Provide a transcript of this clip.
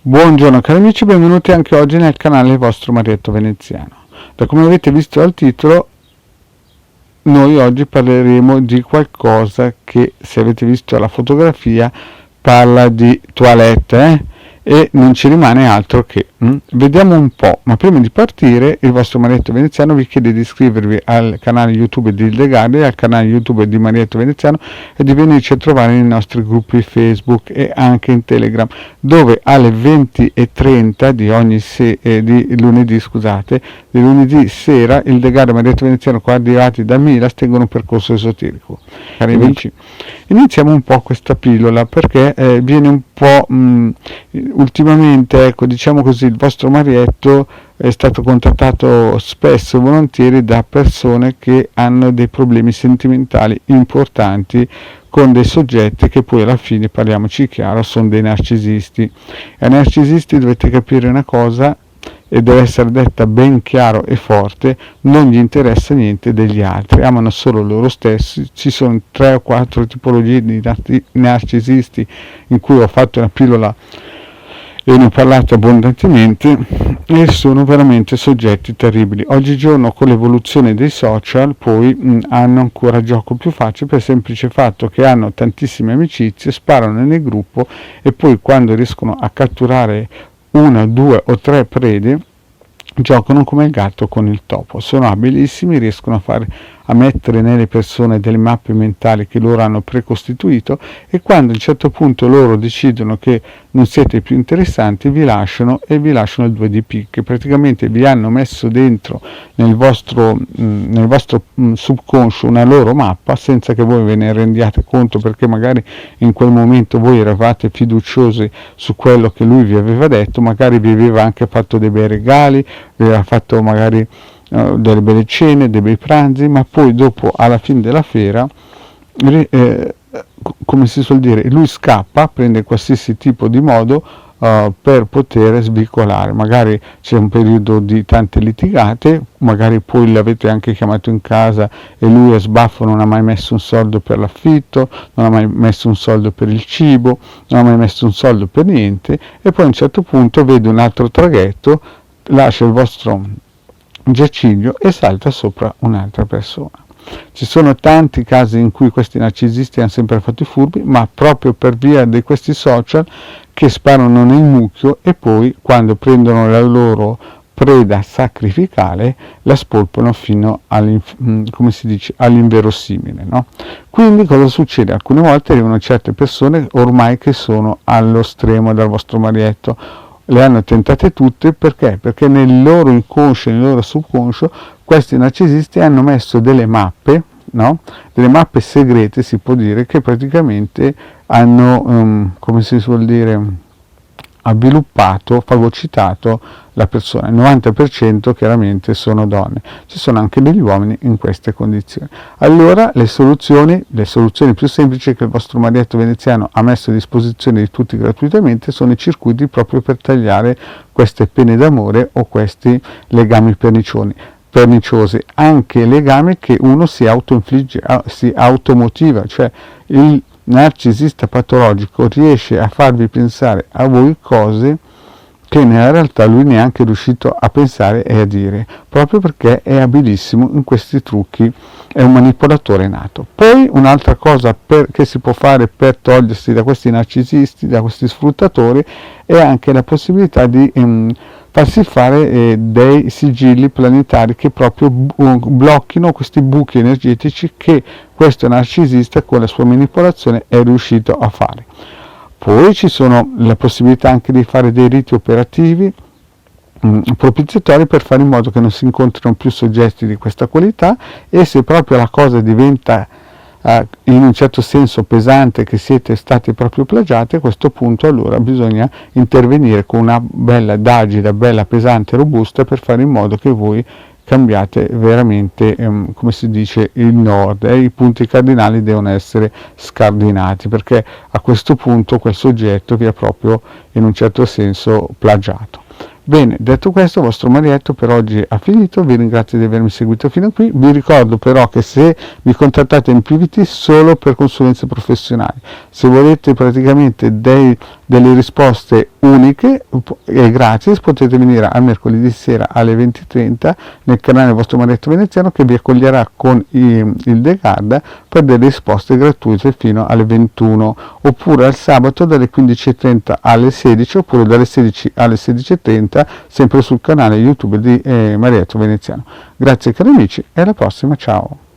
Buongiorno cari amici, benvenuti anche oggi nel canale Il vostro Marietto Veneziano. Da come avete visto dal titolo, noi oggi parleremo di qualcosa che, se avete visto la fotografia, parla di toilette, e non ci rimane altro che vediamo un po'. Ma prima di partire, il vostro Marietto Veneziano vi chiede di iscrivervi al canale YouTube di Ildegard, al canale YouTube di Marietto Veneziano, e di venirci a trovare nei nostri gruppi Facebook e anche in Telegram, dove alle 20:30 di lunedì sera Ildegard e Marietto Veneziano, coadiuvati da Milas, tengono un percorso esoterico. Cari amici, iniziamo un po' questa pillola perché viene un po' ultimamente, ecco, diciamo così, il vostro Marietto è stato contattato spesso e volentieri da persone che hanno dei problemi sentimentali importanti con dei soggetti che poi alla fine, parliamoci chiaro, sono dei narcisisti. E ai narcisisti dovete capire una cosa, e deve essere detta ben chiaro e forte: non gli interessa niente degli altri, amano solo loro stessi. Ci sono 3 o 4 tipologie di narcisisti in cui ho fatto una pillola e ne ho parlato abbondantemente, e sono veramente soggetti terribili. Oggigiorno, con l'evoluzione dei social, poi hanno ancora gioco più facile, per il semplice fatto che hanno tantissime amicizie, sparano nel gruppo e poi, quando riescono a catturare 1, 2 o 3 prede, giocano come il gatto con il topo. Sono abilissimi, riescono a mettere nelle persone delle mappe mentali che loro hanno precostituito, e quando a un certo punto loro decidono che non siete più interessanti, vi lasciano il 2 di picche. Praticamente vi hanno messo dentro nel vostro subconscio una loro mappa senza che voi ve ne rendiate conto, perché magari in quel momento voi eravate fiduciosi su quello che lui vi aveva detto, magari vi aveva anche fatto dei bei regali, vi aveva fatto magari delle belle cene, dei bei pranzi, ma poi dopo, alla fine della fiera, come si suol dire, lui scappa, prende qualsiasi tipo di modo per poter svicolare. Magari c'è un periodo di tante litigate, magari poi l'avete anche chiamato in casa e lui a sbaffo non ha mai messo un soldo per l'affitto, non ha mai messo un soldo per il cibo, non ha mai messo un soldo per niente, e poi a un certo punto vede un altro traghetto, lascia il vostro giaciglio e salta sopra un'altra persona. Ci sono tanti casi in cui questi narcisisti hanno sempre fatto i furbi, ma proprio per via di questi social che sparano nel mucchio, e poi, quando prendono la loro preda sacrificale, la spolpano fino all'inverosimile, no? Quindi cosa succede? Alcune volte arrivano certe persone ormai che sono allo stremo dal vostro Marietto. Le hanno tentate tutte, perché? Perché nel loro inconscio, nel loro subconscio, questi narcisisti hanno messo delle mappe, no? Delle mappe segrete, si può dire, che praticamente hanno, come si suol dire, avviluppato, fagocitato la persona. Il 90% chiaramente sono donne, ci sono anche degli uomini in queste condizioni. Allora le soluzioni più semplici che il vostro Marietto Veneziano ha messo a disposizione di tutti gratuitamente sono i circuiti proprio per tagliare queste pene d'amore o questi legami perniciosi, anche legami che uno si autoinfligge, si automotiva, cioè il narcisista patologico riesce a farvi pensare a voi cose che nella realtà lui neanche è riuscito a pensare e a dire, proprio perché è abilissimo in questi trucchi, è un manipolatore nato. Poi un'altra cosa che si può fare per togliersi da questi narcisisti, da questi sfruttatori, è anche la possibilità di farsi fare dei sigilli planetari che proprio blocchino questi buchi energetici che questo narcisista con la sua manipolazione è riuscito a fare. Poi ci sono la possibilità anche di fare dei riti operativi propiziatori per fare in modo che non si incontrino più soggetti di questa qualità, e se proprio la cosa diventa in un certo senso pesante, che siete stati proprio plagiati, a questo punto allora bisogna intervenire con una bella d'agida, bella pesante e robusta, per fare in modo che voi cambiate veramente, come si dice, il nord, e i punti cardinali devono essere scardinati, perché a questo punto quel soggetto vi ha proprio in un certo senso plagiato. Bene, detto questo, il vostro Marietto per oggi ha finito, vi ringrazio di avermi seguito fino a qui, vi ricordo però che se mi contattate in PVT solo per consulenze professionali, se volete praticamente delle risposte uniche e gratis. Potete venire al mercoledì sera alle 20:30 nel canale Vostro Marietto Veneziano, che vi accoglierà con il The Guard per delle risposte gratuite fino alle 21, oppure al sabato dalle 15:30 alle 16, oppure dalle 16 alle 16:30 sempre sul canale YouTube di Marietto Veneziano. Grazie cari amici e alla prossima, ciao!